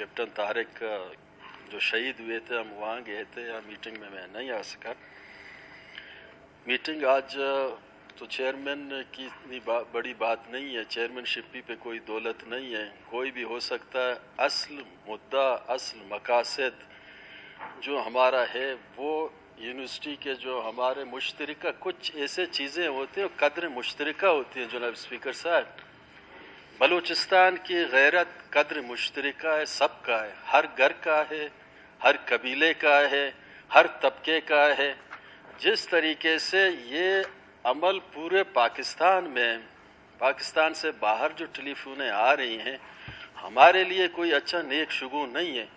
Captain Tariq जो शहीद हुए थे, हम वहाँ गए थे। यहाँ मीटिंग में मैं नहीं आ सका। मीटिंग आज तो चेयरमैन की इतनी बड़ी बात नहीं है, चेयरमैनशिप पे कोई दौलत नहीं है, कोई भी हो सकता है। असल मुद्दा, असल मकासद जो हमारा है वो यूनिवर्सिटी के जो हमारे मुश्तरका कुछ ऐसे चीज़ें होती हैं, कदर मुश्तरका होती हैं। जनाब स्पीकर साहब, बलूचिस्तान की गैरत कदर मुश्तरका है, सबका है, हर घर का है, हर कबीले का है, हर तबके का है। जिस तरीके से ये अमल पूरे पाकिस्तान में, पाकिस्तान से बाहर जो टेलीफोनें आ रही हैं, हमारे लिए कोई अच्छा नेक शुगुन नहीं है।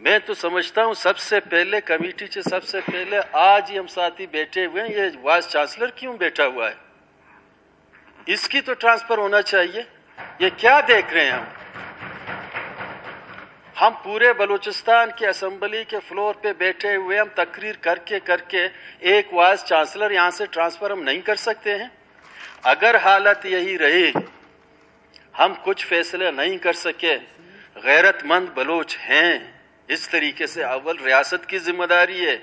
मैं तो समझता हूँ सबसे पहले कमेटी से सबसे पहले आज ही हम साथी बैठे हुए हैं, ये वाइस चांसलर क्यों बैठा हुआ है, इसकी तो ट्रांसफर होना चाहिए। ये क्या देख रहे हैं हम पूरे बलूचिस्तान के असेंबली के फ्लोर पे बैठे हुए, हम तकरीर करके एक वाइस चांसलर यहाँ से ट्रांसफर हम नहीं कर सकते हैं। अगर हालत यही रही, हम कुछ फैसले नहीं कर सके, गैरतमंद बलूच हैं, इस तरीके से अव्वल रियासत की जिम्मेदारी है,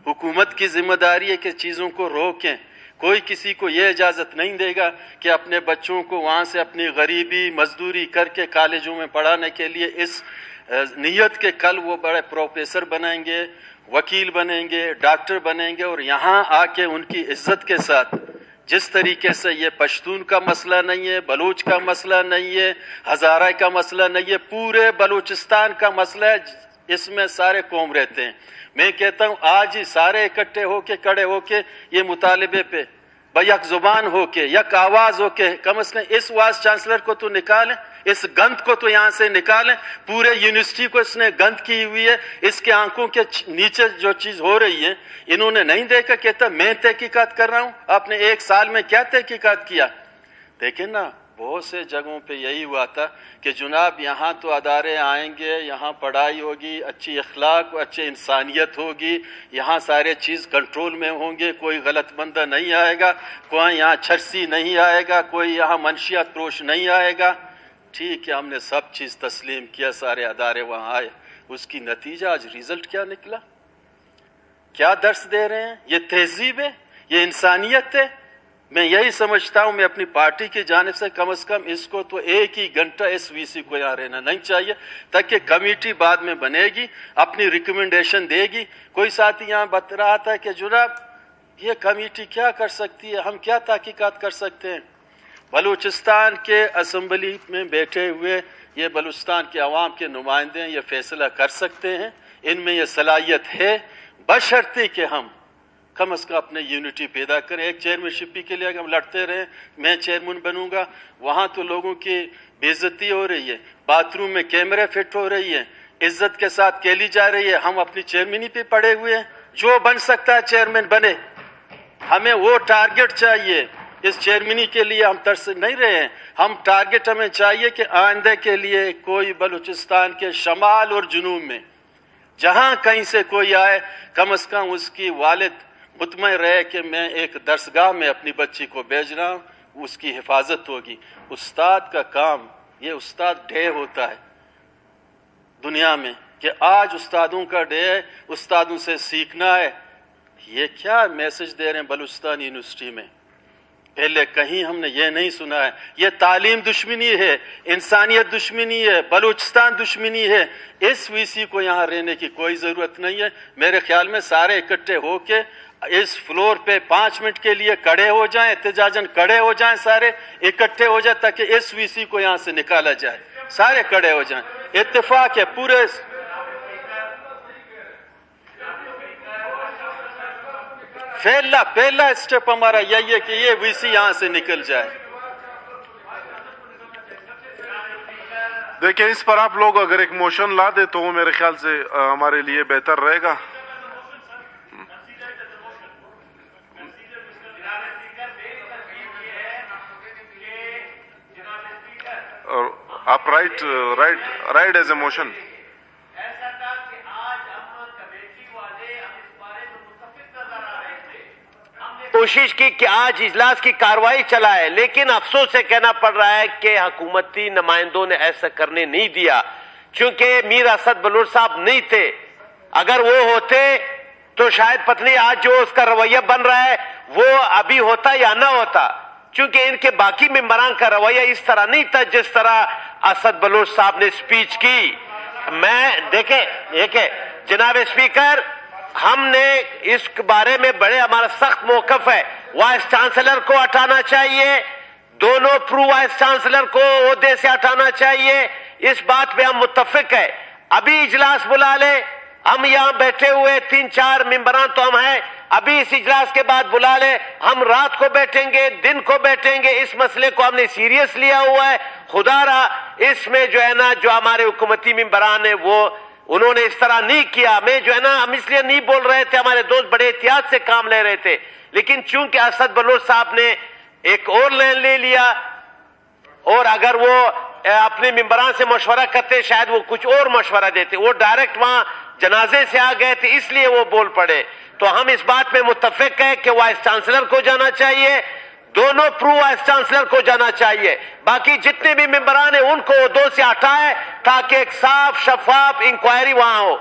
हुकूमत की जिम्मेदारी है कि चीज़ों को रोकें। कोई किसी को ये इजाज़त नहीं देगा कि अपने बच्चों को वहाँ से अपनी गरीबी मजदूरी करके कॉलेजों में पढ़ाने के लिए इस नीयत के कल वो बड़े प्रोफेसर बनेंगे, वकील बनेंगे, डॉक्टर बनेंगे और यहाँ आके उनकी इज्जत के साथ, जिस तरीके से ये पश्तून का मसला नहीं है, बलूच का मसला नहीं है, हज़ारा का मसला नहीं है, पूरे बलूचिस्तान का मसला है, इसमें सारे कौम रहते हैं। मैं कहता हूँ आज ही सारे इकट्ठे होके, खड़े होके ये मुतालिबे पे यक जुबान होके, यक आवाज होके, कम से कम इस वाइस चांसलर को तो निकालें, इस गंद को तो यहाँ से निकालें। पूरे यूनिवर्सिटी को इसने गंद की हुई है, इसके आंखों के नीचे जो चीज हो रही है इन्होंने नहीं देखा। कहता मैं तहकीकात कर रहा हूँ, आपने एक साल में क्या तहकीकात किया? देखें ना, बहुत से जगहों पे यही हुआ था कि जनाब यहाँ तो अदारे आएंगे, यहाँ पढ़ाई होगी, अच्छी अखलाक, अच्छी इंसानियत होगी, यहाँ सारे चीज़ कंट्रोल में होंगे, कोई गलत बंदा नहीं आएगा, कोई यहाँ छरसी नहीं आएगा, कोई यहाँ मनशियात फरोश नहीं आएगा। ठीक है, हमने सब चीज़ तस्लीम किया, सारे अदारे वहाँ आए, उसकी नतीजा आज रिजल्ट क्या निकला? क्या दर्स दे रहे हैं? ये तहजीब है, ये इंसानियत है। मैं यही समझता हूं, मैं अपनी पार्टी की जानिब से कम इसको तो एक ही घंटा इस वीसी को यहाँ रहना नहीं चाहिए, ताकि कमेटी बाद में बनेगी, अपनी रिकमेंडेशन देगी। कोई साथी यहाँ बता रहा था कि जनाब ये कमेटी क्या कर सकती है, हम क्या तहकीकात कर सकते हैं? बलूचिस्तान के असेंबली में बैठे हुए ये बलूचिस्तान के अवाम के नुमाइंदे ये फैसला कर सकते हैं, इनमें यह सलाहियत है, बशर्ते कि हम कम अज़ कम अपने यूनिटी पैदा करें। एक चेयरमैनशिप के लिए हम लड़ते रहें, मैं चेयरमैन बनूंगा, वहाँ तो लोगों की बेइज्जती हो रही है, बाथरूम में कैमरे फिट हो रही है, इज्जत के साथ खेली जा रही है, हम अपनी चेयरमैनी पे पड़े हुए हैं। जो बन सकता है चेयरमैन बने, हमें वो टारगेट चाहिए। इस चेयरमैनी के लिए हम तरस नहीं रहे हैं, हम टारगेट हमें चाहिए कि आइंदे के लिए कोई बलूचिस्तान के शमाल और जुनूब में जहाँ कहीं से कोई आए, कम अज़ कम उसकी वालिद मुतमईन रहे कि मैं एक दरसगाह में अपनी बच्ची को भेज रहा हूँ, उसकी हिफाजत होगी। उस्ताद का काम, ये उस्ताद डे होता है दुनिया में कि आज उस्तादों का डे है, उस्तादों से सीखना है। ये क्या मैसेज दे रहे हैं बलूचिस्तान यूनिवर्सिटी में? पहले कहीं हमने ये नहीं सुना है। ये तालीम दुश्मनी है, इंसानियत दुश्मनी है, बलूचिस्तान दुश्मनी है। इस वीसी को यहाँ रहने की कोई ज़रूरत नहीं है। मेरे ख्याल में सारे इकट्ठे होके इस फ्लोर पे 5 मिनट के लिए खड़े हो जाएं, एहतजाजन खड़े हो जाएं, सारे इकट्ठे हो जाए ताकि इस वीसी को यहाँ से निकाला जाए। सारे खड़े हो जाएं, इत्तेफाक है पूरे। पहला स्टेप हमारा यही है कि ये वीसी यहाँ से निकल जाए। देखिए, इस पर आप लोग अगर एक मोशन ला दे तो वो मेरे ख्याल से हमारे लिए बेहतर रहेगा। और आप राइट एज ए मोशन। कोशिश की कि आज इजलास की कार्रवाई चलाए, लेकिन अफसोस से कहना पड़ रहा है कि हुकूमती नुमाइंदों ने ऐसा करने नहीं दिया। چونکہ میر اسد بلوچ صاحب نہیں تھے. اگر وہ ہوتے تو شاید پتہ نہیں آج جو اس کا رویہ بن رہا ہے وہ ابھی ہوتا یا نہ ہوتا، چونکہ ان کے باقی ممبران کا رویہ اس طرح نہیں تھا جس طرح اسد بلوچ صاحب نے سپیچ کی. میں دیکھیں جناب اسپیکر، ہم نے اس بارے میں بڑے ہمارا سخت موقف ہے. وائس چانسلر کو ہٹانا چاہیے، دونوں پرو وائس چانسلر کو عہدے سے ہٹانا چاہیے، اس بات پہ ہم متفق ہے. ابھی اجلاس بلا لے، ہم یہاں بیٹھے ہوئے 3-4 ممبران تو ہم ہیں، ابھی اس اجلاس کے بعد بلا لے، ہم رات کو بیٹھیں گے، دن کو بیٹھیں گے. اس مسئلے کو ہم نے سیریس لیا ہوا ہے. خدا را اس میں جو ہے نا جو ہمارے حکومتی ممبران ہیں وہ انہوں نے اس طرح نہیں کیا. میں جو ہے نا ہم اس لیے نہیں بول رہے تھے، ہمارے دوست بڑے احتیاط سے کام لے رہے تھے، لیکن چونکہ اسد بلوچ صاحب نے ایک اور لین لے لیا، اور اگر وہ اپنے ممبران سے مشورہ کرتے شاید وہ کچھ اور مشورہ دیتے. وہ ڈائریکٹ وہاں جنازے سے آ گئے تھے، اس لیے وہ بول پڑے. تو ہم اس بات میں متفق ہیں کہ وائس چانسلر کو جانا چاہیے، دونوں پرو وائس چانسلر کو جانا چاہیے. باقی جتنے بھی ممبران ہیں ان کو عہدوں سے ہٹائے تاکہ ایک صاف شفاف انکوائری وہاں ہو.